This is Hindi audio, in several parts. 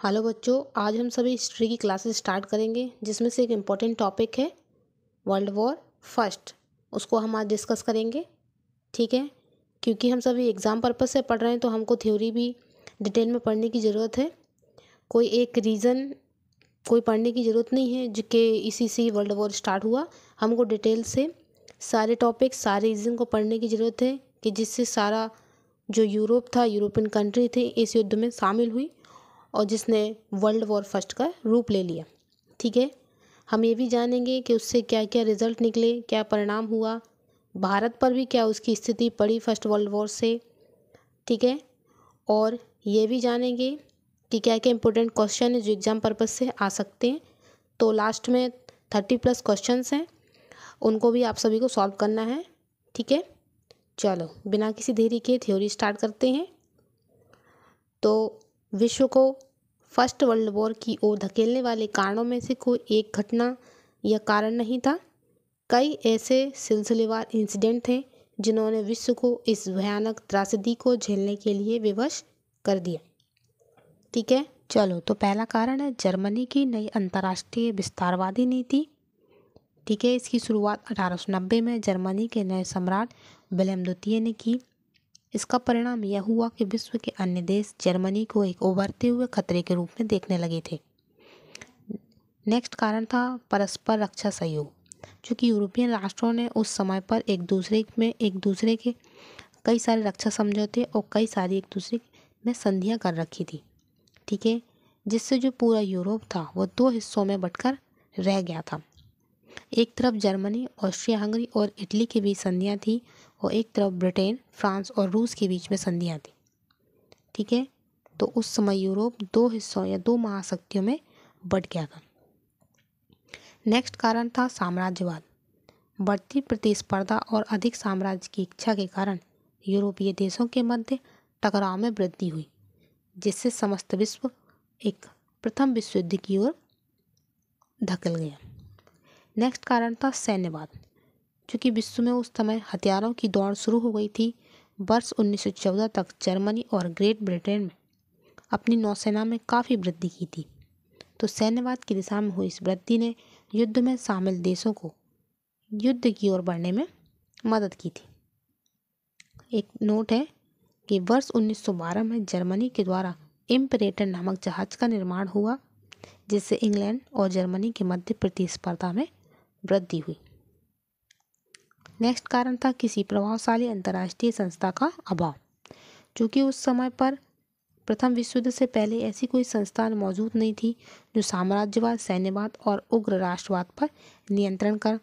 हेलो बच्चों, आज हम सभी हिस्ट्री की क्लासेस स्टार्ट करेंगे जिसमें से एक इम्पॉर्टेंट टॉपिक है वर्ल्ड वॉर फर्स्ट। उसको हम आज डिस्कस करेंगे। ठीक है, क्योंकि हम सभी एग्ज़ाम पर्पस से पढ़ रहे हैं तो हमको थ्योरी भी डिटेल में पढ़ने की ज़रूरत है। कोई एक रीज़न कोई पढ़ने की ज़रूरत नहीं है जो कि इसी से वर्ल्ड वॉर स्टार्ट हुआ। हमको डिटेल से सारे टॉपिक सारे रीज़न को पढ़ने की ज़रूरत है कि जिससे सारा जो यूरोप था, यूरोपियन कंट्री थी, इस युद्ध में शामिल हुई और जिसने वर्ल्ड वॉर फर्स्ट का रूप ले लिया। ठीक है, हम ये भी जानेंगे कि उससे क्या क्या रिजल्ट निकले, क्या परिणाम हुआ, भारत पर भी क्या उसकी स्थिति पड़ी फर्स्ट वर्ल्ड वॉर से। ठीक है, और ये भी जानेंगे कि क्या क्या इंपॉर्टेंट क्वेश्चन है जो एग्ज़ाम पर्पज से आ सकते हैं। तो लास्ट में 30+ क्वेश्चंस हैं, उनको भी आप सभी को सॉल्व करना है। ठीक है, चलो बिना किसी देरी के थ्योरी स्टार्ट करते हैं। तो विश्व को फर्स्ट वर्ल्ड वॉर की ओर धकेलने वाले कारणों में से कोई एक घटना या कारण नहीं था। कई ऐसे सिलसिलेवार इंसिडेंट थे जिन्होंने विश्व को इस भयानक त्रासदी को झेलने के लिए विवश कर दिया। ठीक है, चलो तो पहला कारण है जर्मनी की नई अंतर्राष्ट्रीय विस्तारवादी नीति। ठीक है, इसकी शुरुआत 1890 में जर्मनी के नए सम्राट विलेम द्वितीय ने की। इसका परिणाम यह हुआ कि विश्व के अन्य देश जर्मनी को एक उभरते हुए खतरे के रूप में देखने लगे थे। नेक्स्ट कारण था परस्पर रक्षा सहयोग। चूँकि यूरोपियन राष्ट्रों ने उस समय पर एक दूसरे के कई सारे रक्षा समझौते और कई सारी एक दूसरे में संधियां कर रखी थी। ठीक है, जिससे जो पूरा यूरोप था वो दो हिस्सों में बंटकर रह गया था। एक तरफ जर्मनी, ऑस्ट्रिया हंगरी और इटली के बीच संधियां थी और एक तरफ ब्रिटेन, फ्रांस और रूस के बीच में संधियां थी। ठीक है, तो उस समय यूरोप दो हिस्सों या दो महाशक्तियों में बंट गया था। नेक्स्ट कारण था साम्राज्यवाद। बढ़ती प्रतिस्पर्धा और अधिक साम्राज्य की इच्छा के कारण यूरोपीय देशों के मध्य टकराव में वृद्धि हुई, जिससे समस्त विश्व एक प्रथम विश्व युद्ध की ओर धकेल गया। नेक्स्ट कारण था सैन्यवाद। चूँकि विश्व में उस समय हथियारों की दौड़ शुरू हो गई थी, वर्ष 1914 तक जर्मनी और ग्रेट ब्रिटेन में अपनी नौसेना में काफ़ी वृद्धि की थी। तो सैन्यवाद की दिशा में हुई इस वृद्धि ने युद्ध में शामिल देशों को युद्ध की ओर बढ़ने में मदद की थी। एक नोट है कि वर्ष 1912 में जर्मनी के द्वारा इम्परेटर नामक जहाज का निर्माण हुआ, जिससे इंग्लैंड और जर्मनी के मध्य प्रतिस्पर्धा में वृद्धि हुई। नेक्स्ट कारण था किसी प्रभावशाली अंतर्राष्ट्रीय संस्था का अभाव। चूँकि उस समय पर प्रथम विश्व युद्ध से पहले ऐसी कोई संस्था मौजूद नहीं थी जो साम्राज्यवाद, सैन्यवाद और उग्र राष्ट्रवाद पर नियंत्रण कर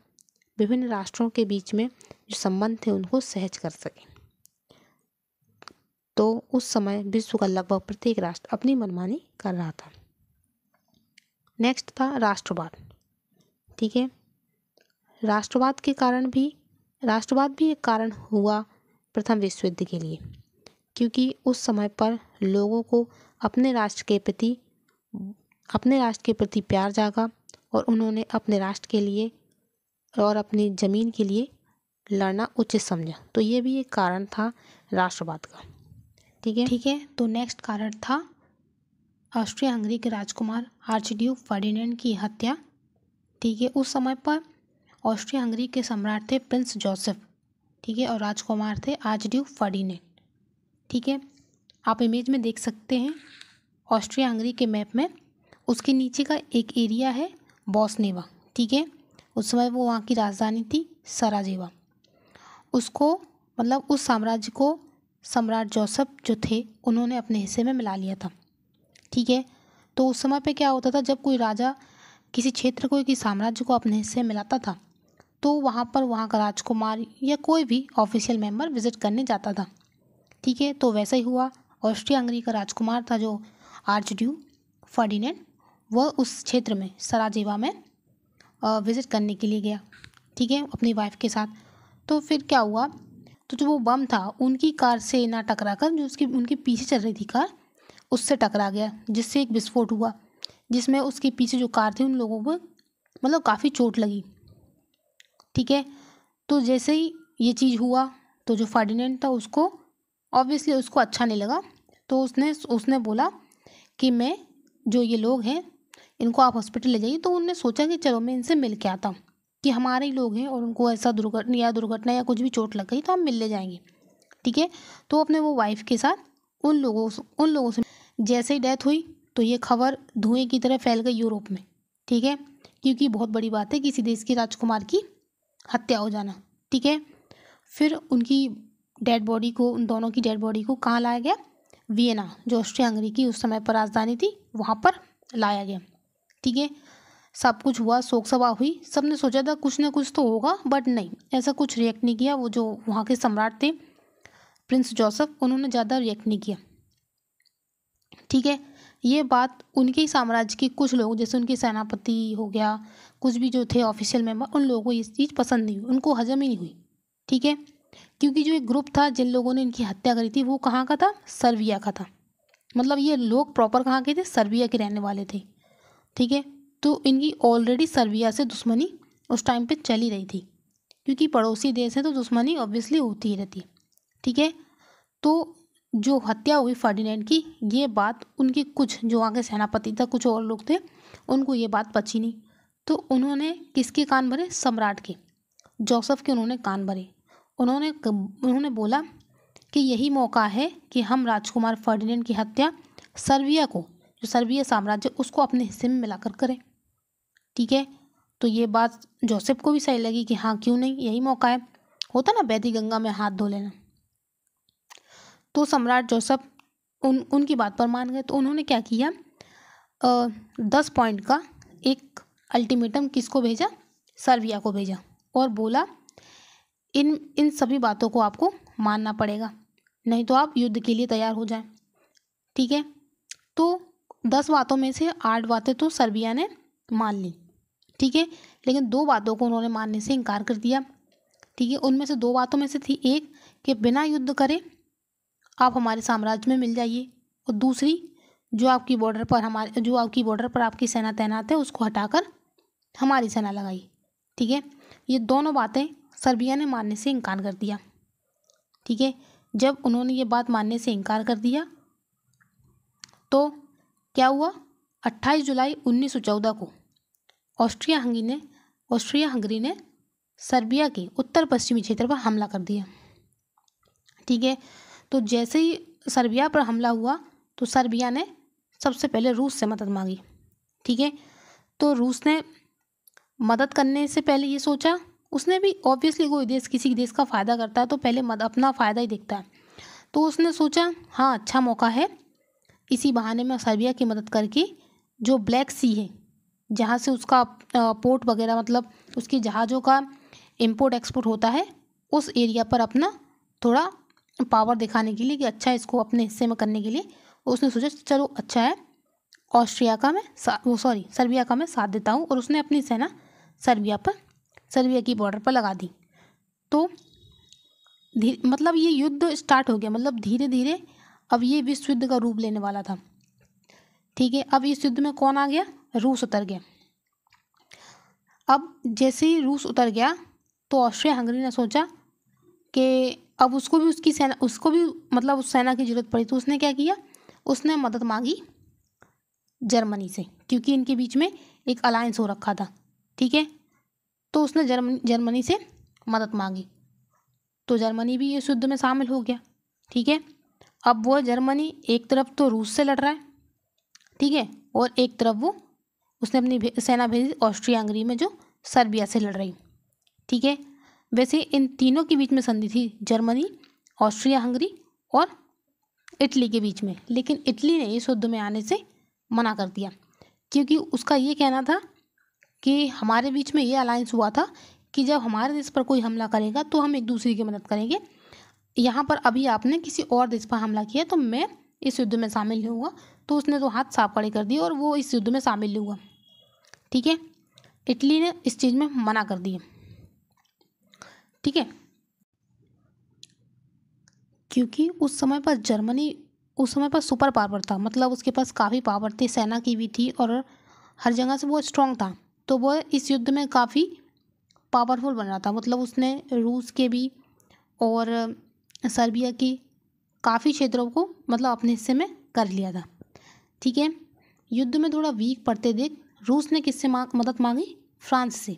विभिन्न राष्ट्रों के बीच में जो संबंध थे उनको सहज कर सके। तो उस समय विश्व का लगभग प्रत्येक राष्ट्र अपनी मनमानी कर रहा था। नेक्स्ट था राष्ट्रवाद। ठीक है, राष्ट्रवाद भी एक कारण हुआ प्रथम विश्व युद्ध के लिए, क्योंकि उस समय पर लोगों को अपने राष्ट्र के प्रति प्यार जागा और उन्होंने अपने राष्ट्र के लिए और अपनी ज़मीन के लिए लड़ना उचित समझा। तो ये भी एक कारण था राष्ट्रवाद का। ठीक है, तो नेक्स्ट कारण था ऑस्ट्रिया हंगरी के राजकुमार आर्चड्यूक फर्डिनेंड की हत्या। ठीक है, उस समय पर ऑस्ट्रिया हंगरी के सम्राट थे प्रिंस जोसेफ। ठीक है, और राजकुमार थे आर्चड्यूक फर्डिनेंड। ठीक है, आप इमेज में देख सकते हैं ऑस्ट्रिया हंगरी के मैप में उसके नीचे का एक एरिया है बॉस्नेवा। ठीक है, उस समय वो वहाँ की राजधानी थी सराजेवा। उसको मतलब उस साम्राज्य को सम्राट जोसेफ जो थे उन्होंने अपने हिस्से में मिला लिया था। ठीक है, तो उस समय पे क्या होता था, जब कोई राजा किसी क्षेत्र को, किसी साम्राज्य को अपने हिस्से में मिलाता था तो वहाँ पर वहाँ का राजकुमार या कोई भी ऑफिशियल मेंबर विजिट करने जाता था। ठीक है, तो वैसा ही हुआ। ऑस्ट्रिया हंगरी का राजकुमार था जो आर्चड्यूक फर्डिनेंड, वह उस क्षेत्र में सराजेवा में विजिट करने के लिए गया। ठीक है, अपनी वाइफ के साथ। तो फिर क्या हुआ, तो जो वो बम था उनकी कार से ना टकरा कर जो उनके पीछे चल रही थी कार, उससे टकरा गया, जिससे एक विस्फोट हुआ, जिसमें उसके पीछे जो कार थी उन लोगों को मतलब काफ़ी चोट लगी। ठीक है, तो जैसे ही ये चीज़ हुआ तो जो फर्डिनेंड था उसको ऑब्वियसली उसको अच्छा नहीं लगा। तो उसने बोला कि मैं जो ये लोग हैं इनको आप हॉस्पिटल ले जाइए। तो उन्होंने सोचा कि चलो मैं इनसे मिल के आता हूँ कि हमारे ही लोग हैं और उनको ऐसा दुर्घटना या कुछ भी चोट लग गई तो हम मिल ले जाएंगे। ठीक है, तो अपने वो वाइफ के साथ उन लोगों से जैसे ही डेथ हुई तो ये खबर धुएं की तरह फैल गई यूरोप में। ठीक है, क्योंकि बहुत बड़ी बात है किसी देश की राजकुमार की हत्या हो जाना। ठीक है, फिर उनकी डेड बॉडी को, उन दोनों की डेड बॉडी को कहाँ लाया गया? वियना, जो ऑस्ट्रिया हंगरी की उस समय पर राजधानी थी, वहाँ पर लाया गया। ठीक है, सब कुछ हुआ, शोक सभा हुई, सबने सोचा था कुछ ना कुछ तो होगा, बट नहीं, ऐसा कुछ रिएक्ट नहीं किया। वो जो वहाँ के सम्राट थे प्रिंस जोसेफ, उन्होंने ज़्यादा रिएक्ट नहीं किया। ठीक है, ये बात उनके ही साम्राज्य के कुछ लोग, जैसे उनके सेनापति हो गया, कुछ भी जो थे ऑफिशियल मेंबर, उन लोगों को ये चीज़ पसंद नहीं हुई, उनको हजम ही नहीं हुई। ठीक है, क्योंकि जो एक ग्रुप था जिन लोगों ने इनकी हत्या करी थी वो कहाँ का था? सर्बिया का था। मतलब ये लोग प्रॉपर कहाँ के थे? सर्बिया के रहने वाले थे। ठीक है, तो इनकी ऑलरेडी सर्बिया से दुश्मनी उस टाइम पे चली रही थी, क्योंकि पड़ोसी देश है तो दुश्मनी ऑब्वियसली होती ही रहती है। ठीक है, तो जो हत्या हुई फर्डिनेंड की, ये बात उनके कुछ जो वहाँ के सेनापति था, कुछ और लोग थे, उनको ये बात पची नहीं। तो उन्होंने किसके कान भरे? सम्राट के, जोसेफ के उन्होंने कान भरे। उन्होंने बोला कि यही मौका है कि हम राजकुमार फर्डिनेंड की हत्या सर्बिया को, जो सर्बिया साम्राज्य, उसको अपने हिस्से में मिलाकर करें। ठीक है, तो ये बात जोसेफ को भी सही लगी कि हाँ क्यों नहीं, यही मौका है। होता ना बैदी गंगा में हाथ धो लेना। तो सम्राट जोसेफ उनकी बात पर मान गए। तो उन्होंने क्या किया, 10 पॉइंट का एक अल्टीमेटम किसको भेजा? सर्बिया को भेजा, और बोला इन सभी बातों को आपको मानना पड़ेगा, नहीं तो आप युद्ध के लिए तैयार हो जाएं। ठीक है, तो 10 बातों में से 8 बातें तो सर्बिया ने मान ली। ठीक है, लेकिन 2 बातों को उन्होंने मानने से इनकार कर दिया। ठीक है, उनमें से 2 बातों में से थी एक कि बिना युद्ध करे आप हमारे साम्राज्य में मिल जाइए, और दूसरी जो आपकी बॉर्डर पर आपकी सेना तैनात है उसको हटाकर हमारी सेना लगाई। ठीक है, ये दोनों बातें सर्बिया ने मानने से इनकार कर दिया। ठीक है, जब उन्होंने ये बात मानने से इनकार कर दिया तो क्या हुआ? 28 जुलाई 1914 को ऑस्ट्रिया हंगरी ने सर्बिया के उत्तर पश्चिमी क्षेत्र पर हमला कर दिया। ठीक है, तो जैसे ही सर्बिया पर हमला हुआ तो सर्बिया ने सबसे पहले रूस से मदद मांगी। ठीक है, तो रूस ने मदद करने से पहले ये सोचा, उसने भी ऑब्वियसली कोई देश किसी देश का फ़ायदा करता है तो पहले अपना फ़ायदा ही देखता है। तो उसने सोचा हाँ अच्छा मौका है, इसी बहाने में सर्बिया की मदद करके जो ब्लैक सी है, जहाँ से उसका पोर्ट वगैरह, मतलब उसकी जहाज़ों का इंपोर्ट एक्सपोर्ट होता है, उस एरिया पर अपना थोड़ा पावर दिखाने के लिए कि अच्छा इसको अपने हिस्से में करने के लिए उसने सोचा चलो अच्छा है, सर्बिया का मैं साथ देता हूँ, और उसने अपनी सेना सर्बिया की बॉर्डर पर लगा दी। तो मतलब ये युद्ध स्टार्ट हो गया, मतलब धीरे धीरे अब ये विश्व युद्ध का रूप लेने वाला था। ठीक है, अब इस युद्ध में कौन आ गया? रूस उतर गया। अब जैसे ही रूस उतर गया तो ऑस्ट्रिया हंगरी ने सोचा कि अब उसको भी मतलब उस सेना की जरूरत पड़ी। तो उसने क्या किया, उसने मदद मांगी जर्मनी से, क्योंकि इनके बीच में एक अलायंस हो रखा था। ठीक है, तो उसने जर्मनी से मदद मांगी, तो जर्मनी भी इस युद्ध में शामिल हो गया। ठीक है, अब वो जर्मनी एक तरफ तो रूस से लड़ रहा है, ठीक है, और एक तरफ उसने अपनी सेना भेजी ऑस्ट्रिया हंगरी में जो सर्बिया से लड़ रही। ठीक है, वैसे इन तीनों के बीच में संधि थी, जर्मनी, ऑस्ट्रिया हंगरी और इटली के बीच में, लेकिन इटली ने इस युद्ध में आने से मना कर दिया, क्योंकि उसका ये कहना था कि हमारे बीच में ये अलायंस हुआ था कि जब हमारे देश पर कोई हमला करेगा तो हम एक दूसरे की मदद करेंगे। यहाँ पर अभी आपने किसी और देश पर हमला किया तो मैं इस युद्ध में शामिल नहीं हुआ। तो उसने तो हाथ साफ खड़े कर दिए और वो इस युद्ध में शामिल नहीं हुआ। ठीक है, इटली ने इस चीज़ में मना कर दिया। ठीक है, क्योंकि उस समय पर सुपर पावर था, मतलब उसके पास काफ़ी पावर थी, सेना की भी थी और हर जगह से वो स्ट्रांग था। तो वो इस युद्ध में काफ़ी पावरफुल बन रहा था, मतलब उसने रूस के भी और सर्बिया की काफ़ी क्षेत्रों को मतलब अपने हिस्से में कर लिया था। ठीक है, युद्ध में थोड़ा वीक पड़ते देख रूस ने किससे मदद मांगी? फ्रांस से,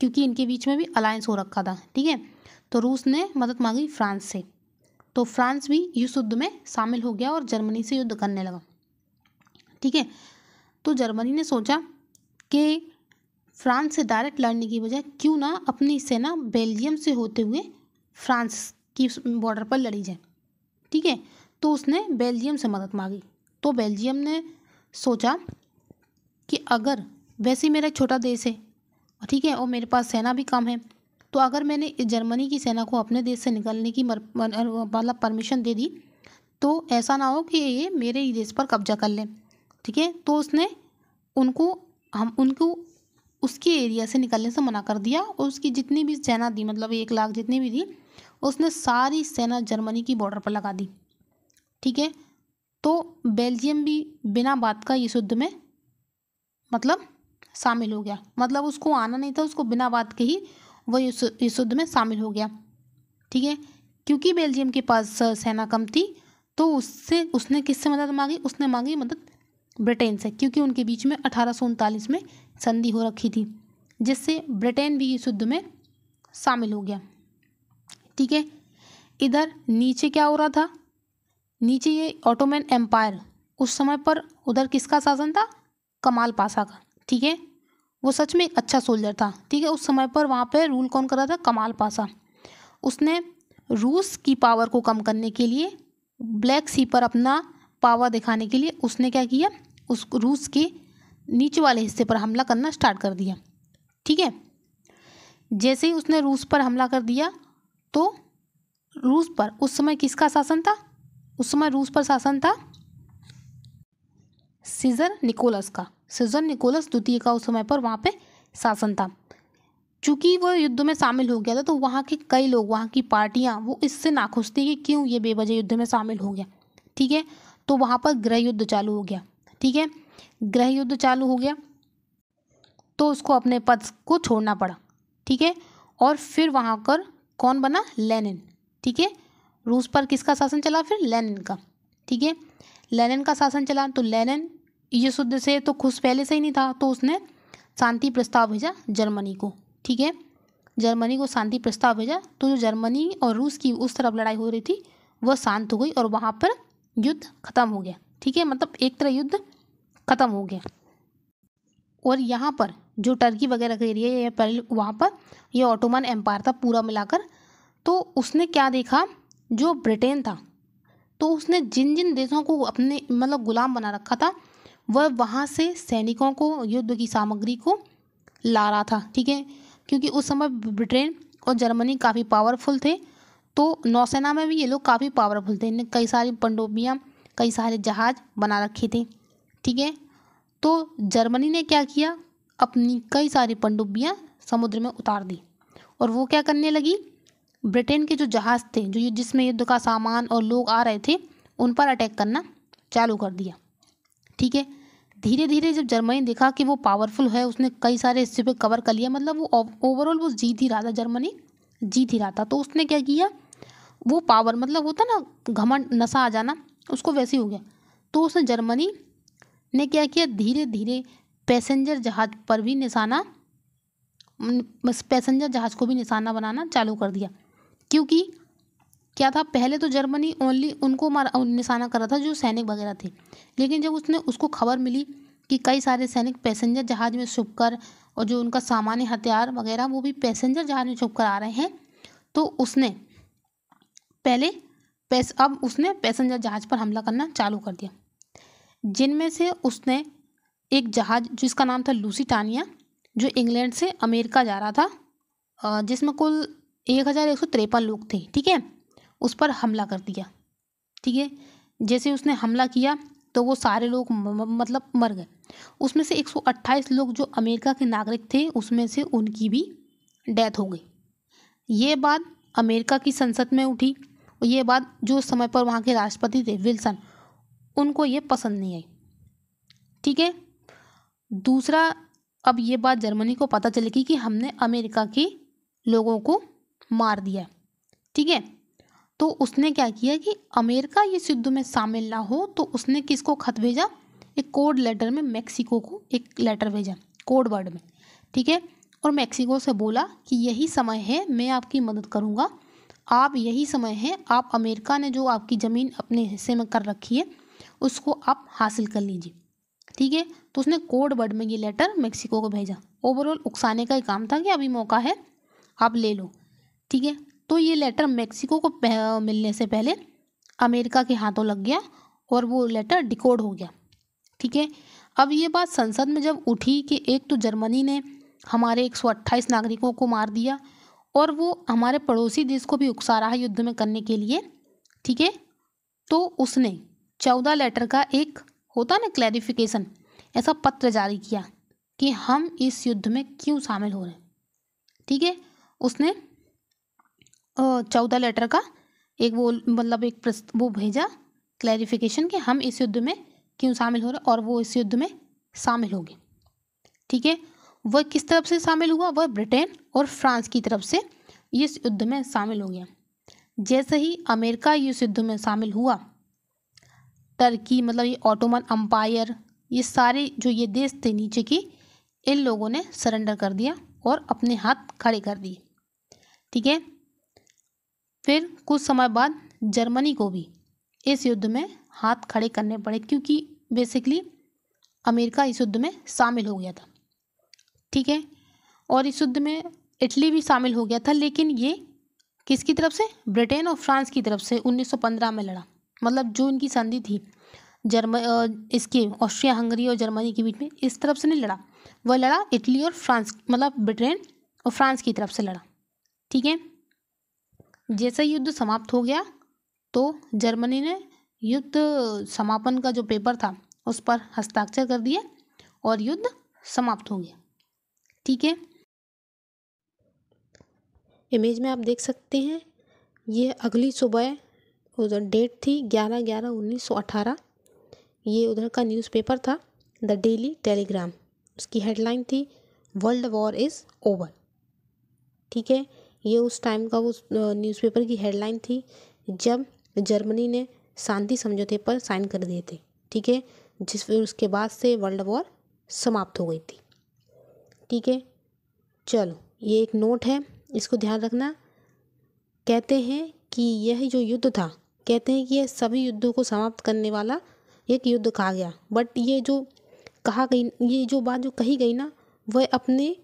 क्योंकि इनके बीच में भी अलायंस हो रखा था। ठीक है, तो रूस ने मदद मांगी फ्रांस से, तो फ्रांस भी इस युद्ध में शामिल हो गया और जर्मनी से युद्ध करने लगा। ठीक है, तो जर्मनी ने सोचा कि फ्रांस से डायरेक्ट लड़ने की बजाय क्यों ना अपनी सेना बेल्जियम से होते हुए फ्रांस की बॉर्डर पर लड़ी जाए। ठीक है, तो उसने बेल्जियम से मदद मांगी। तो बेल्जियम ने सोचा कि अगर वैसे ही मेरा एक छोटा देश है, ठीक है, और मेरे पास सेना भी कम है, तो अगर मैंने जर्मनी की सेना को अपने देश से निकलने की मतलब परमिशन दे दी तो ऐसा ना हो कि ये मेरे ही देश पर कब्जा कर लें। ठीक है, तो उसने उनको उसके एरिया से निकलने से मना कर दिया और उसकी जितनी भी सेना थी, मतलब 1 लाख जितनी भी थी, उसने सारी सेना जर्मनी की बॉर्डर पर लगा दी। ठीक है, तो बेल्जियम भी बिना बात का इस युद्ध में मतलब शामिल हो गया। मतलब उसको आना नहीं था, उसको बिना बात के ही वो इस युद्ध में शामिल हो गया। ठीक है, क्योंकि बेल्जियम के पास सेना कम थी तो उसने किससे मदद मांगी? उसने मांगी मदद ब्रिटेन से, क्योंकि उनके बीच में 1839 में संधि हो रखी थी, जिससे ब्रिटेन भी इस युद्ध में शामिल हो गया। ठीक है, इधर नीचे क्या हो रहा था? नीचे ये ऑटोमन एम्पायर, उस समय पर उधर किसका शासन था? कमाल पाशा का। ठीक है, वो सच में एक अच्छा सोल्जर था। ठीक है, उस समय पर वहाँ पे रूल कौन कर रहा था? कमाल पाशा। उसने रूस की पावर को कम करने के लिए, ब्लैक सी पर अपना पावर दिखाने के लिए उसने क्या किया? उस रूस के नीचे वाले हिस्से पर हमला करना स्टार्ट कर दिया। ठीक है, जैसे ही उसने रूस पर हमला कर दिया तो रूस पर उस समय किसका शासन था? उस समय रूस पर शासन था सीजर निकोलस का। सीजर निकोलस द्वितीय का उस समय पर वहाँ पे शासन था। चूंकि वो युद्ध में शामिल हो गया था तो वहाँ के कई लोग, वहाँ की पार्टियाँ, वो इससे नाखुश थी कि क्यों ये बेवजह युद्ध में शामिल हो गया। ठीक है, तो वहाँ पर गृह युद्ध चालू हो गया। ठीक है, गृह युद्ध चालू हो गया तो उसको अपने पद को छोड़ना पड़ा। ठीक है, और फिर वहाँ पर कौन बना? लेनिन। ठीक है, रूस पर किसका शासन चला? फिर लेनिन का। ठीक है, लेनिन का शासन चला तो लेनिन इस युद्ध से तो खुश पहले से ही नहीं था, तो उसने शांति प्रस्ताव भेजा जर्मनी को। ठीक है, जर्मनी को शांति प्रस्ताव भेजा तो जो जर्मनी और रूस की उस तरफ लड़ाई हो रही थी वह शांत हो गई और वहाँ पर युद्ध खत्म हो गया। ठीक है, मतलब एक तरह युद्ध खत्म हो गया। और यहाँ पर जो टर्की वगैरह का एरिया है पहले वहाँ पर ये ऑटोमन एम्पायर था पूरा मिलाकर। तो उसने क्या देखा? जो ब्रिटेन था तो उसने जिन जिन देशों को अपने मतलब गुलाम बना रखा था वह वहाँ से सैनिकों को, युद्ध की सामग्री को ला रहा था। ठीक है, क्योंकि उस समय ब्रिटेन और जर्मनी काफ़ी पावरफुल थे, तो नौसेना में भी ये लोग काफ़ी पावरफुल थे। इन्हें कई सारी पनडुब्बियाँ, कई सारे जहाज बना रखे थे। ठीक है, तो जर्मनी ने क्या किया? अपनी कई सारी पनडुब्बियाँ समुद्र में उतार दी और वो क्या करने लगी? ब्रिटेन के जो जहाज़ थे, जो जिसमें युद्ध का सामान और लोग आ रहे थे, उन पर अटैक करना चालू कर दिया। ठीक है, धीरे धीरे जब जर्मनी देखा कि वो पावरफुल है, उसने कई सारे हिस्से पे कवर कर लिया, मतलब वो ओवरऑल वो जीत ही रहा था, जर्मनी जीत ही रहा था, तो उसने क्या किया? वो पावर मतलब होता ना घमंड, नशा आ जाना, उसको वैसे ही हो गया। तो उसने जर्मनी ने क्या किया? धीरे धीरे पैसेंजर जहाज पर भी निशाना, पैसेंजर जहाज को भी निशाना बनाना चालू कर दिया। क्योंकि क्या था, पहले तो जर्मनी ओनली उनको निशाना कर रहा था जो सैनिक वगैरह थे, लेकिन जब उसको खबर मिली कि कई सारे सैनिक पैसेंजर जहाज में छुपकर और जो उनका सामान्य हथियार वगैरह वो भी पैसेंजर जहाज में छुपकर आ रहे हैं, तो उसने अब उसने पैसेंजर जहाज पर हमला करना चालू कर दिया। जिनमें से उसने एक जहाज जिसका नाम था लूसिटानिया, जो इंग्लैंड से अमेरिका जा रहा था, जिसमें कुल 1153 लोग थे। ठीक है, उस पर हमला कर दिया। ठीक है, जैसे उसने हमला किया तो वो सारे लोग मतलब मर गए। उसमें से 128 लोग जो अमेरिका के नागरिक थे, उसमें से उनकी भी डेथ हो गई। ये बात अमेरिका की संसद में उठी और ये बात जो उस समय पर वहाँ के राष्ट्रपति थे विल्सन, उनको ये पसंद नहीं आई। ठीक है, दूसरा, अब ये बात जर्मनी को पता चलेगी कि हमने अमेरिका के लोगों को मार दिया। ठीक है, तो उसने क्या किया कि अमेरिका इस युद्ध में शामिल ना हो, तो उसने किसको खत भेजा? एक कोड लेटर में मैक्सिको को एक लेटर भेजा कोड वर्ड में, ठीक है, और मैक्सिको से बोला कि यही समय है, मैं आपकी मदद करूँगा, आप यही समय है, आप अमेरिका ने जो आपकी ज़मीन अपने हिस्से में कर रखी है उसको आप हासिल कर लीजिए, ठीक है। तो उसने कोड वर्ड में ये लेटर मैक्सिको को भेजा। ओवरऑल उकसाने का ही काम था कि अभी मौका है, आप ले लो, ठीक है। तो ये लेटर मैक्सिको को मिलने से पहले अमेरिका के हाथों लग गया और वो लेटर डिकोड हो गया, ठीक है। अब ये बात संसद में जब उठी कि एक तो जर्मनी ने हमारे 128 नागरिकों को मार दिया और वो हमारे पड़ोसी देश को भी उकसा रहा है युद्ध में करने के लिए, ठीक है, तो उसने 14 लेटर का एक होता ना क्लैरिफिकेशन, ऐसा पत्र जारी किया कि हम इस युद्ध में क्यों शामिल हो रहे हैं, ठीक है। उसने 14 लेटर का एक वो मतलब एक वो भेजा क्लैरिफिकेशन कि हम इस युद्ध में क्यों शामिल हो रहे हैं और वो इस युद्ध में शामिल हो गए, ठीक है। वह किस तरफ से शामिल हुआ? वह ब्रिटेन और फ्रांस की तरफ से इस युद्ध में शामिल हो गया। जैसे ही अमेरिका इस युद्ध में शामिल हुआ, टर्की मतलब ये ऑटोमन अम्पायर, ये सारे जो ये देश थे नीचे की, इन लोगों ने सरेंडर कर दिया और अपने हाथ खड़े कर दिए, ठीक है। फिर कुछ समय बाद जर्मनी को भी इस युद्ध में हाथ खड़े करने पड़े क्योंकि बेसिकली अमेरिका इस युद्ध में शामिल हो गया था, ठीक है। और इस युद्ध में इटली भी शामिल हो गया था, लेकिन ये किसकी तरफ से? ब्रिटेन और फ्रांस की तरफ से 1915 में लड़ा। मतलब जो इनकी संधि थी इसके ऑस्ट्रिया हंगरी और जर्मनी के बीच में, इस तरफ से नहीं लड़ा, वह लड़ा इटली और फ्रांस मतलब ब्रिटेन और फ्रांस की तरफ से लड़ा, ठीक है। जैसे युद्ध समाप्त हो गया तो जर्मनी ने युद्ध समापन का जो पेपर था उस पर हस्ताक्षर कर दिए और युद्ध समाप्त हो गया, ठीक है। इमेज में आप देख सकते हैं ये अगली सुबह उधर डेट थी 11/11/1918। ये उधर का न्यूज़पेपर था द डेली टेलीग्राम। उसकी हेडलाइन थी वर्ल्ड वॉर इज़ ओवर, ठीक है। ये उस टाइम का वो न्यूज़पेपर की हेडलाइन थी जब जर्मनी ने शांति समझौते पर साइन कर दिए थे, ठीक है, उसके बाद से वर्ल्ड वॉर समाप्त हो गई थी, ठीक है। चलो ये एक नोट है, इसको ध्यान रखना। कहते हैं कि यह जो युद्ध था, कहते हैं कि यह सभी युद्धों को समाप्त करने वाला एक युद्ध कहा गया, बट ये जो कहा गई, ये जो बात जो कही गई ना, वह अपने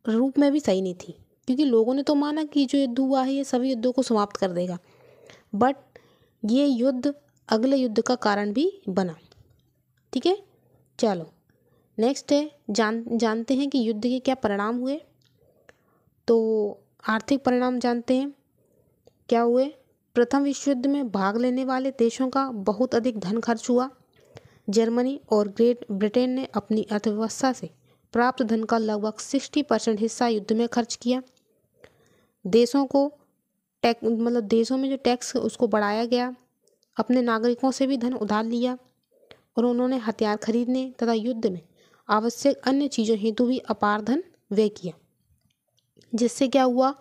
रूप में भी सही नहीं थी, क्योंकि लोगों ने तो माना कि जो युद्ध हुआ है ये सभी युद्धों को समाप्त कर देगा, बट ये युद्ध अगले युद्ध का कारण भी बना, ठीक है। चलो नेक्स्ट है जानते हैं कि युद्ध के क्या परिणाम हुए। तो आर्थिक परिणाम जानते हैं क्या हुए। प्रथम विश्व युद्ध में भाग लेने वाले देशों का बहुत अधिक धन खर्च हुआ। जर्मनी और ग्रेट ब्रिटेन ने अपनी अर्थव्यवस्था से प्राप्त धन का लगभग 60% हिस्सा युद्ध में खर्च किया। देशों को मतलब देशों में जो टैक्स उसको बढ़ाया गया। अपने नागरिकों से भी धन उधार लिया और उन्होंने हथियार खरीदने तथा युद्ध में आवश्यक अन्य चीज़ों हेतु भी अपार धन व्यय किया, जिससे क्या हुआ,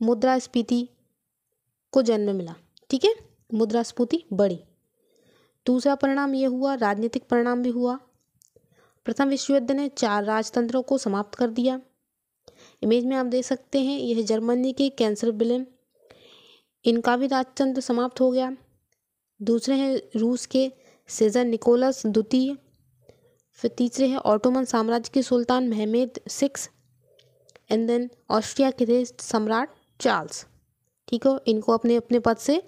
मुद्रास्फीति को जन्म मिला, ठीक है, मुद्रास्फीति बढ़ी। दूसरा परिणाम ये हुआ, राजनीतिक परिणाम भी हुआ। प्रथम विश्व युद्ध ने 4 राजतंत्रों को समाप्त कर दिया। इमेज में आप देख सकते हैं यह जर्मनी के कैंसर विलेम, इनका भी राजतंत्र समाप्त हो गया। दूसरे हैं रूस के सीजर निकोलस द्वितीय। फिर तीसरे हैं ऑटोमन साम्राज्य के सुल्तान महमूद 6 एंड देन ऑस्ट्रिया के थे सम्राट चार्ल्स, ठीक है। इनको अपने अपने पद से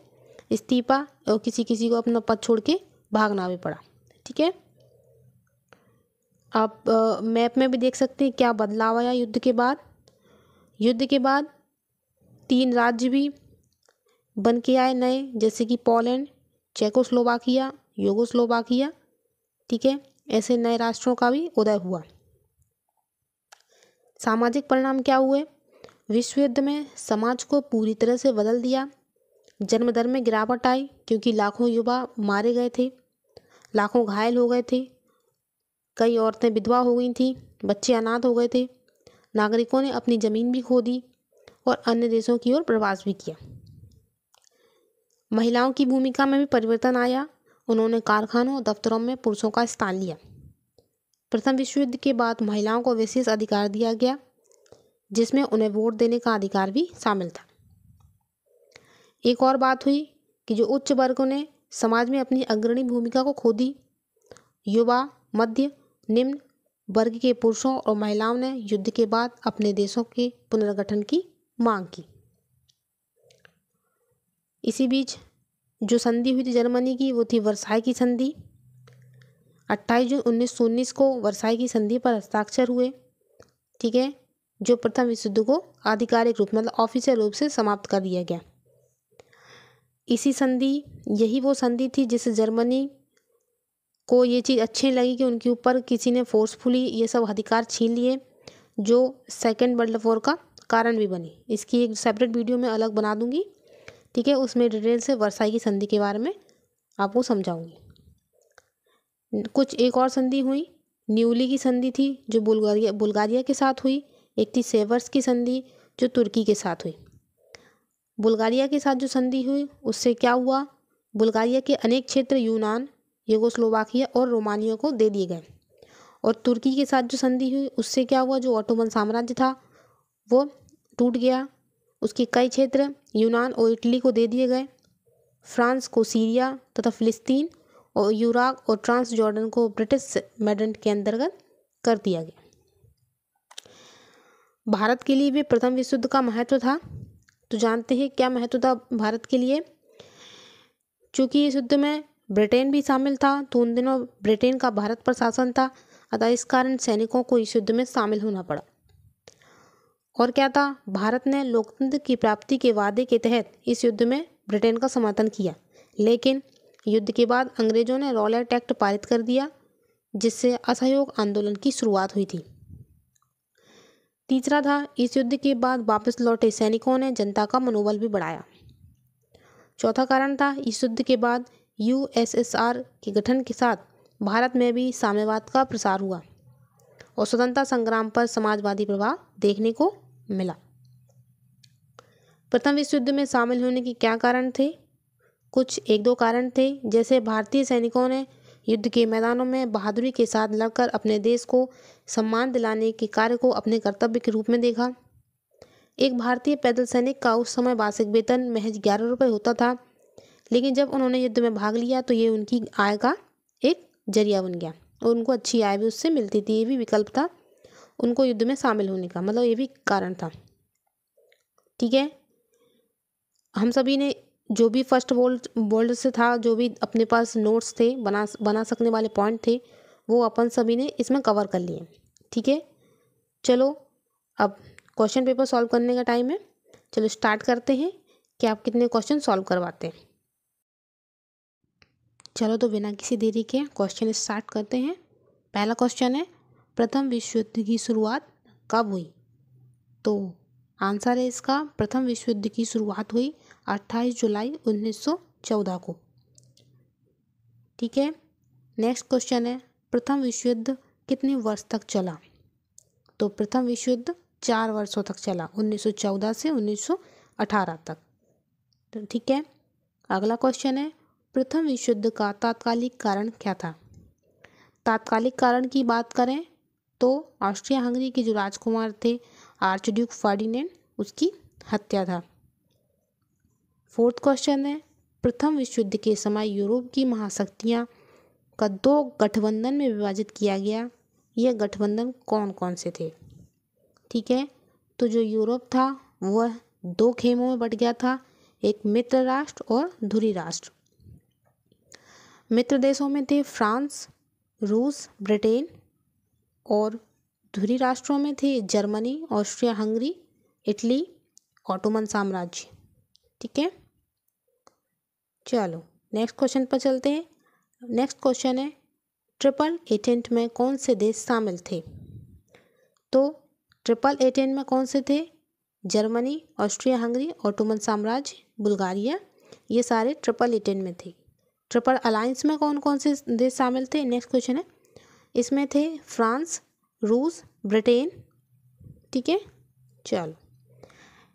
इस्तीफा और किसी किसी को अपना पद छोड़ के भागना भी पड़ा, ठीक है। आप मैप में भी देख सकते हैं क्या बदलाव आया युद्ध के बाद। युद्ध के बाद 3 राज्य भी बन के आए नए, जैसे कि पोलैंड, चेकोस्लोवाकिया, यूगोस्लोवाकिया, ठीक है। ऐसे नए राष्ट्रों का भी उदय हुआ। सामाजिक परिणाम क्या हुए। विश्व युद्ध में समाज को पूरी तरह से बदल दिया। जन्म दर में गिरावट आई क्योंकि लाखों युवा मारे गए थे, लाखों घायल हो गए थे, कई औरतें विधवा हो गई थीं, बच्चे अनाथ हो गए थे, नागरिकों ने अपनी ज़मीन भी खो दी और अन्य देशों की ओर प्रवास भी किया। महिलाओं की भूमिका में भी परिवर्तन आया उन्होंने कारखानों और दफ्तरों में पुरुषों का स्थान लिया। प्रथम विश्व युद्ध के बाद महिलाओं को विशेष अधिकार दिया गया, जिसमें उन्हें वोट देने का अधिकार भी शामिल था। एक और बात हुई कि जो उच्च वर्गों ने समाज में अपनी अग्रणी भूमिका को खो दी। युवा, मध्य, निम्न वर्ग के पुरुषों और महिलाओं ने युद्ध के बाद अपने देशों के पुनर्गठन की मांग की। इसी बीच जो संधि हुई थी जर्मनी की, वो थी वर्साई की संधि। 28 जून 1919 को वर्साई की संधि पर हस्ताक्षर हुए। ठीक है, जो प्रथम विश्व युद्ध को आधिकारिक रूप मतलब ऑफिशियल रूप से समाप्त कर दिया गया। इसी संधि, यही वो संधि थी जिससे जर्मनी को ये चीज़ अच्छी लगी कि उनके ऊपर किसी ने फोर्सफुली ये सब अधिकार छीन लिए, जो सेकेंड वर्ल्ड वॉर का कारण भी बनी। इसकी एक सेपरेट वीडियो मैं अलग बना दूंगी। ठीक है, उसमें डिटेल से वर्साई की संधि के बारे में आपको समझाऊंगी। कुछ एक और संधि हुई, न्यूली की संधि थी जो बुल्गारिया के साथ हुई। एक थी सेवर्स की संधि जो तुर्की के साथ हुई। बुल्गारिया के साथ जो संधि हुई उससे क्या हुआ, बुल्गारिया के अनेक क्षेत्र यूनान, यूगोस्लोवाकिया और रोमानिया को दे दिए गए। और तुर्की के साथ जो संधि हुई उससे क्या हुआ, जो ऑटोमन साम्राज्य था वो टूट गया। उसके कई क्षेत्र यूनान और इटली को दे दिए गए। फ्रांस को सीरिया तथा फिलिस्तीन और यूराक और ट्रांस जॉर्डन को ब्रिटिश मेडेंट के अंतर्गत कर दिया गया। भारत के लिए भी प्रथम विश्व युद्ध का महत्व था। तो जानते हैं क्या महत्व था भारत के लिए। चूँकि इस युद्ध में ब्रिटेन भी शामिल था, तो उन दिनों ब्रिटेन का भारत पर शासन था, अतः इस कारण सैनिकों को इस युद्ध में शामिल होना पड़ा। और क्या था, भारत ने लोकतंत्र की प्राप्ति के वादे के तहत इस युद्ध में ब्रिटेन का समर्थन किया, लेकिन युद्ध के बाद अंग्रेजों ने रॉलेट एक्ट पारित कर दिया, जिससे असहयोग आंदोलन की शुरुआत हुई थी। तीसरा था, इस युद्ध के बाद वापस लौटे सैनिकों ने जनता का मनोबल भी बढ़ाया। चौथा कारण था, इस युद्ध के बाद यूएसएसआर के गठन के साथ भारत में भी साम्यवाद का प्रसार हुआ और स्वतंत्रता संग्राम पर समाजवादी प्रभाव देखने को मिला। प्रथम विश्व युद्ध में शामिल होने के क्या कारण थे, कुछ एक दो कारण थे। जैसे भारतीय सैनिकों ने युद्ध के मैदानों में बहादुरी के साथ लड़कर अपने देश को सम्मान दिलाने के कार्य को अपने कर्तव्य के रूप में देखा। एक भारतीय पैदल सैनिक का उस समय मासिक वेतन महज 11 रुपये होता था, लेकिन जब उन्होंने युद्ध में भाग लिया तो ये उनकी आय का एक जरिया बन गया और उनको अच्छी आय भी उससे मिलती थी। ये भी विकल्प था उनको युद्ध में शामिल होने का, मतलब ये भी कारण था। ठीक है, हम सभी ने जो भी फर्स्ट वर्ल्ड से था, जो भी अपने पास नोट्स थे, बना सकने वाले पॉइंट थे, वो अपन सभी ने इसमें कवर कर लिए। ठीक है, चलो अब क्वेश्चन पेपर सॉल्व करने का टाइम है। चलो स्टार्ट करते हैं कि आप कितने क्वेश्चन सॉल्व करवाते हैं। चलो तो बिना किसी देरी के क्वेश्चन स्टार्ट करते हैं। पहला क्वेश्चन है, प्रथम विश्व युद्ध की शुरुआत कब हुई। तो आंसर है इसका, प्रथम विश्व युद्ध की शुरुआत हुई 28 जुलाई 1914 को। ठीक है, नेक्स्ट क्वेश्चन है, प्रथम विश्व युद्ध कितने वर्ष तक चला। तो प्रथम विश्व युद्ध 4 वर्षों तक चला, 1914 से 1918 तक। तो ठीक है, अगला क्वेश्चन है, प्रथम विश्व युद्ध का तात्कालिक कारण क्या था। तात्कालिक कारण की बात करें तो ऑस्ट्रिया हंगरी के जो राजकुमार थे आर्चड्यूक फर्डिनेंड, उसकी हत्या था। फोर्थ क्वेश्चन है, प्रथम विश्व युद्ध के समय यूरोप की महाशक्तियां का 2 गठबंधन में विभाजित किया गया। यह गठबंधन कौन कौन से थे। ठीक है, तो जो यूरोप था वह 2 खेमों में बट गया था, एक मित्र राष्ट्र और धुरी राष्ट्र। मित्र देशों में थे फ्रांस, रूस, ब्रिटेन, और धुरी राष्ट्रों में थे Germany, Austria Hungary, Italy, Ottoman साम्राज्य। ठीक है, चलो नेक्स्ट क्वेश्चन पर चलते हैं। नेक्स्ट क्वेश्चन है, ट्रिपल एटेंट में कौन से देश शामिल थे। तो ट्रिपल एटेंट में कौन से थे, जर्मनी, ऑस्ट्रिया हंगरी, ऑटोमन साम्राज्य, बुल्गारिया, ये सारे ट्रिपल एटेंट में थे। ट्रिपल अलायंस में कौन कौन से देश शामिल थे, नेक्स्ट क्वेश्चन है, इसमें थे फ्रांस, रूस, ब्रिटेन। ठीक है, चलो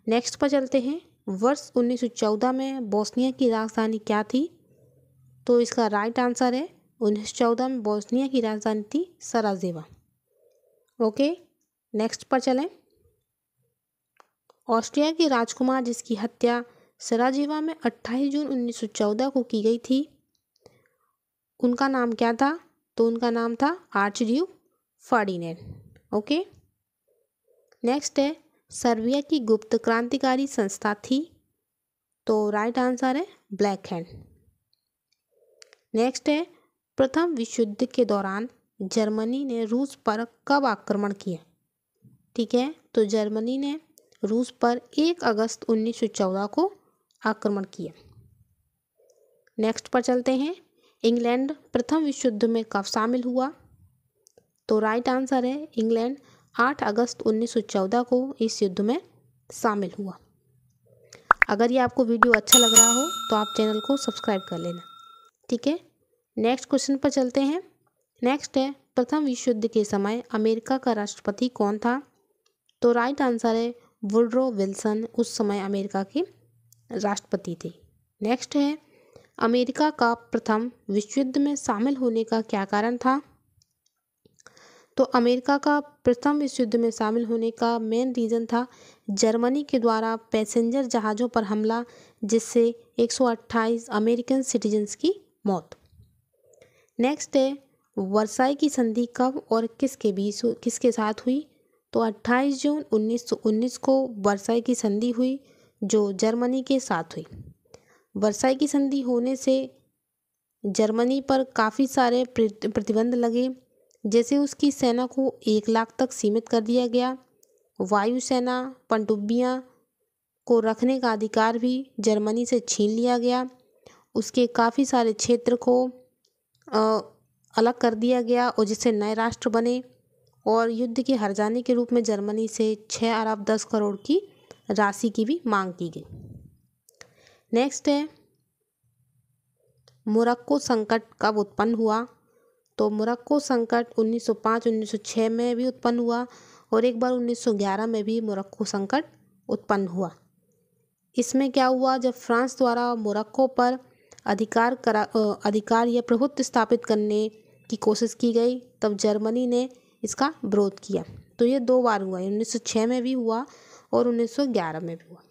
नेक्स्ट पर चलते हैं। वर्ष 1914 में बोस्निया की राजधानी क्या थी। तो इसका राइट आंसर है 1914 में बोस्निया की राजधानी थी सराजेवो। ओके, नेक्स्ट पर चलें। ऑस्ट्रिया के राजकुमार जिसकी हत्या सराजेवो में 28 जून 1914 को की गई थी, उनका नाम क्या था? तो उनका नाम था आर्चड्यूक फर्डिनेंड। ओके, नेक्स्ट है सर्बिया की गुप्त क्रांतिकारी संस्था थी, तो राइट आंसर है ब्लैक हैंड। नेक्स्ट है प्रथम विश्व युद्ध के दौरान जर्मनी ने रूस पर कब आक्रमण किया? ठीक है, तो जर्मनी ने रूस पर 1 अगस्त 1914 को आक्रमण किया। नेक्स्ट पर चलते हैं। इंग्लैंड प्रथम विश्व युद्ध में कब शामिल हुआ? तो राइट आंसर है इंग्लैंड 8 अगस्त 1914 को इस युद्ध में शामिल हुआ। अगर ये आपको वीडियो अच्छा लग रहा हो तो आप चैनल को सब्सक्राइब कर लेना। ठीक है, नेक्स्ट क्वेश्चन पर चलते हैं। नेक्स्ट है प्रथम विश्व युद्ध के समय अमेरिका का राष्ट्रपति कौन था? तो राइट आंसर है वुडरो विल्सन उस समय अमेरिका के राष्ट्रपति थे। नेक्स्ट है अमेरिका का प्रथम विश्व युद्ध में शामिल होने का क्या कारण था? तो अमेरिका का प्रथम विश्व युद्ध में शामिल होने का मेन रीज़न था जर्मनी के द्वारा पैसेंजर जहाज़ों पर हमला, जिससे 128 अमेरिकन सिटीजन्स की मौत। नेक्स्ट है वर्साई की संधि कब और किसके साथ हुई? तो 28 जून 1919 को वर्साई की संधि हुई, जो जर्मनी के साथ हुई। वर्साई की संधि होने से जर्मनी पर काफ़ी सारे प्रतिबंध लगे, जैसे उसकी सेना को 1 लाख तक सीमित कर दिया गया। वायुसेना पनडुब्बियां को रखने का अधिकार भी जर्मनी से छीन लिया गया। उसके काफ़ी सारे क्षेत्र को अलग कर दिया गया और जिससे नए राष्ट्र बने, और युद्ध के हार जाने के रूप में जर्मनी से 6 अरब 10 करोड़ की राशि की भी मांग की गई। नेक्स्ट है मोरक्को संकट कब उत्पन्न हुआ? तो मोरक्को संकट 1905-1906 में भी उत्पन्न हुआ और एक बार 1911 में भी मोरक्को संकट उत्पन्न हुआ। इसमें क्या हुआ, जब फ्रांस द्वारा मोरक्को पर अधिकार या प्रभुत्व स्थापित करने की कोशिश की गई, तब जर्मनी ने इसका विरोध किया। तो ये 2 बार हुआ, 1906 में भी हुआ और 1911 में भी हुआ।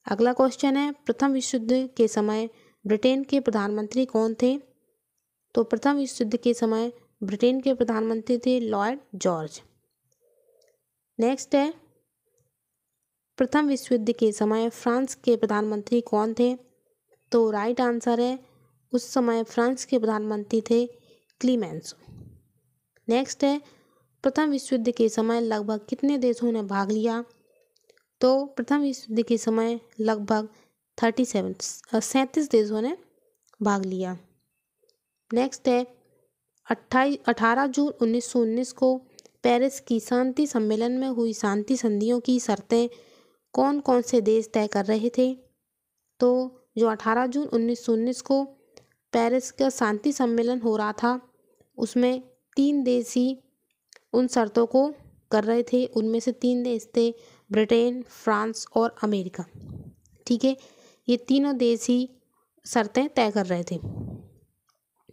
अगला क्वेश्चन है प्रथम विश्व युद्ध के समय ब्रिटेन के प्रधानमंत्री कौन थे? तो प्रथम विश्व युद्ध के समय ब्रिटेन के प्रधानमंत्री थे लॉर्ड जॉर्ज। नेक्स्ट है प्रथम विश्व युद्ध के समय फ्रांस के प्रधानमंत्री कौन थे? तो राइट आंसर है उस समय फ्रांस के प्रधानमंत्री थे क्लीमेंसो। नेक्स्ट है प्रथम विश्व युद्ध के समय लगभग कितने देशों ने भाग लिया? तो प्रथम विश्व युद्ध के समय लगभग 37 देशों ने भाग लिया। नेक्स्ट है 18 जून 1919 को पेरिस की शांति सम्मेलन में हुई शांति संधियों की शर्तें कौन कौन से देश तय कर रहे थे? तो जो 18 जून 1919 को पेरिस का शांति सम्मेलन हो रहा था, उसमें 3 देश ही उन शर्तों को कर रहे थे। उनमें से 3 देश थे ब्रिटेन, फ्रांस और अमेरिका। ठीक है, ये तीनों देश ही शर्तें तय कर रहे थे।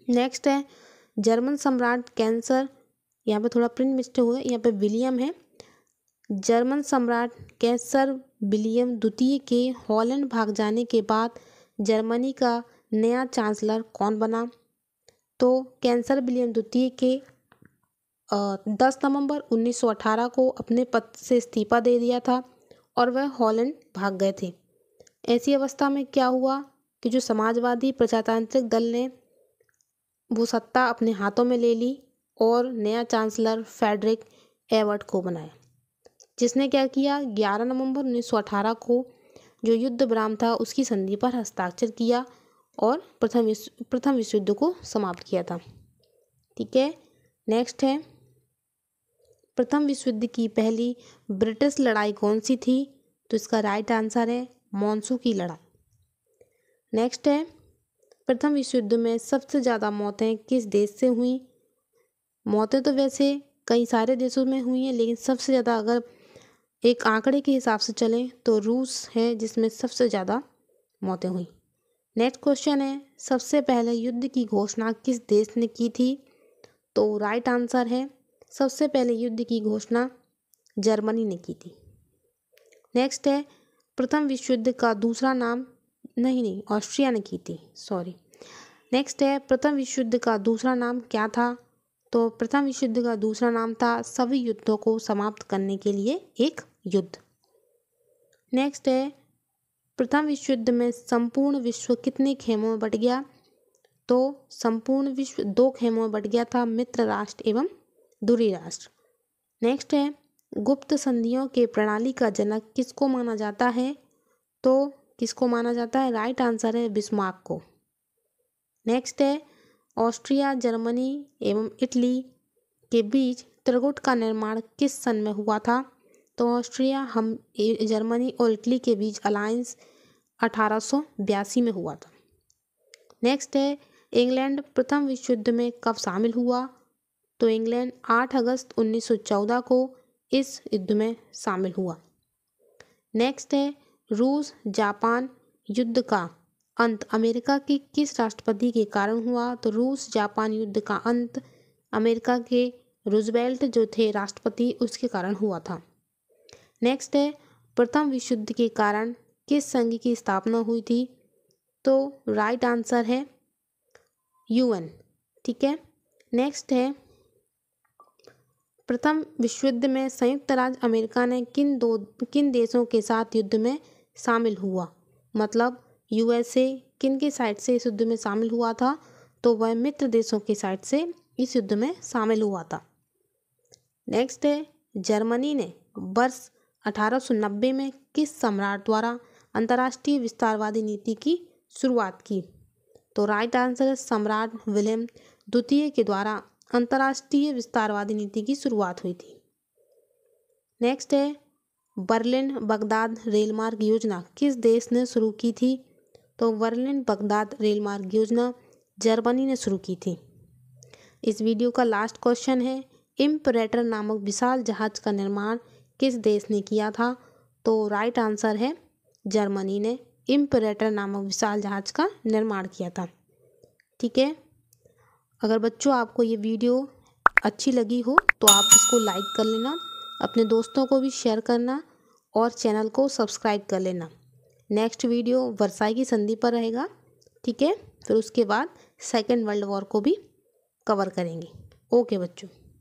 नेक्स्ट है जर्मन सम्राट कैंसर, यहाँ पे थोड़ा प्रिंट मिस्टेक हुआ है, यहाँ पे विलियम है। जर्मन सम्राट कैंसर विलियम द्वितीय के हॉलैंड भाग जाने के बाद जर्मनी का नया चांसलर कौन बना? तो कैंसर विलियम द्वितीय के 10 नवंबर 1918 को अपने पद से इस्तीफा दे दिया था और वह हॉलैंड भाग गए थे। ऐसी अवस्था में क्या हुआ कि जो समाजवादी प्रजातांत्रिक दल ने वो सत्ता अपने हाथों में ले ली और नया चांसलर फ्रेडरिक एबर्ट को बनाया, जिसने क्या किया 11 नवंबर 1918 को जो युद्ध विराम था उसकी संधि पर हस्ताक्षर किया और प्रथम विश्व युद्ध को समाप्त किया था। ठीक है, नेक्स्ट है प्रथम विश्व युद्ध की पहली ब्रिटिश लड़ाई कौन सी थी? तो इसका राइट आंसर है मॉन्सू की लड़ाई। नेक्स्ट है प्रथम विश्व युद्ध में सबसे ज़्यादा मौतें किस देश से हुई? मौतें तो वैसे कई सारे देशों में हुई हैं, लेकिन सबसे ज़्यादा अगर एक आंकड़े के हिसाब से चलें तो रूस है जिसमें सबसे ज़्यादा मौतें हुई। नेक्स्ट क्वेश्चन है, सबसे पहले युद्ध की घोषणा किस देश ने की थी? तो राइट आंसर है, सबसे पहले युद्ध की घोषणा जर्मनी ने की थी। नेक्स्ट है, प्रथम विश्व युद्ध का दूसरा नाम, नहीं ऑस्ट्रिया ने की थी, सॉरी। नेक्स्ट है, प्रथम विश्व युद्ध का दूसरा नाम क्या था? तो प्रथम विश्व युद्ध का दूसरा नाम था सभी युद्धों को समाप्त करने के लिए एक युद्ध। नेक्स्ट है, प्रथम विश्व युद्ध में संपूर्ण विश्व कितने खेमों में बट गया? तो संपूर्ण विश्व 2 खेमों में बट गया था, मित्र राष्ट्र एवं दूरी राष्ट्र। नेक्स्ट है, गुप्त संधियों के प्रणाली का जनक किसको माना जाता है? तो किसको माना जाता है? राइट आंसर है बिस्मार्क को। नेक्स्ट है, ऑस्ट्रिया, जर्मनी एवं इटली के बीच त्रिगुट का निर्माण किस सन में हुआ था? तो ऑस्ट्रिया, जर्मनी और इटली के बीच अलायंस 1882 में हुआ था। नेक्स्ट है, इंग्लैंड प्रथम विश्व युद्ध में कब शामिल हुआ? तो इंग्लैंड 8 अगस्त 1914 को इस युद्ध में शामिल हुआ। नेक्स्ट है, रूस जापान युद्ध का अंत अमेरिका के किस राष्ट्रपति के कारण हुआ? तो रूस जापान युद्ध का अंत अमेरिका के रूजवेल्ट जो थे राष्ट्रपति, उसके कारण हुआ था। नेक्स्ट है, प्रथम विश्व युद्ध के कारण किस संघ की स्थापना हुई थी? तो राइट आंसर है यूएन। ठीक है। नेक्स्ट है, प्रथम विश्व युद्ध में संयुक्त राज्य अमेरिका ने किन देशों के साथ युद्ध में शामिल हुआ? मतलब यूएसए किन के साइड से इस युद्ध में शामिल हुआ था? तो वह मित्र देशों के साइड से इस युद्ध में शामिल हुआ था। नेक्स्ट है, जर्मनी ने वर्ष 1890 में किस सम्राट द्वारा अंतर्राष्ट्रीय विस्तारवादी नीति की शुरुआत की? तो राइट आंसर है सम्राट विलेम द्वितीय के द्वारा अंतर्राष्ट्रीय विस्तारवादी नीति की शुरुआत हुई थी। नेक्स्ट है, बर्लिन बगदाद रेलमार्ग योजना किस देश ने शुरू की थी? तो बर्लिन बगदाद रेलमार्ग योजना जर्मनी ने शुरू की थी। इस वीडियो का लास्ट क्वेश्चन है, इम्परेटर नामक विशाल जहाज का निर्माण किस देश ने किया था? तो राइट आंसर है जर्मनी ने इम्परेटर नामक विशाल जहाज का निर्माण किया था। ठीक है। अगर बच्चों आपको ये वीडियो अच्छी लगी हो तो आप इसको लाइक कर लेना, अपने दोस्तों को भी शेयर करना और चैनल को सब्सक्राइब कर लेना। नेक्स्ट वीडियो वर्साई की संधि पर रहेगा। ठीक है, फिर उसके बाद सेकेंड वर्ल्ड वॉर को भी कवर करेंगे। ओके बच्चों।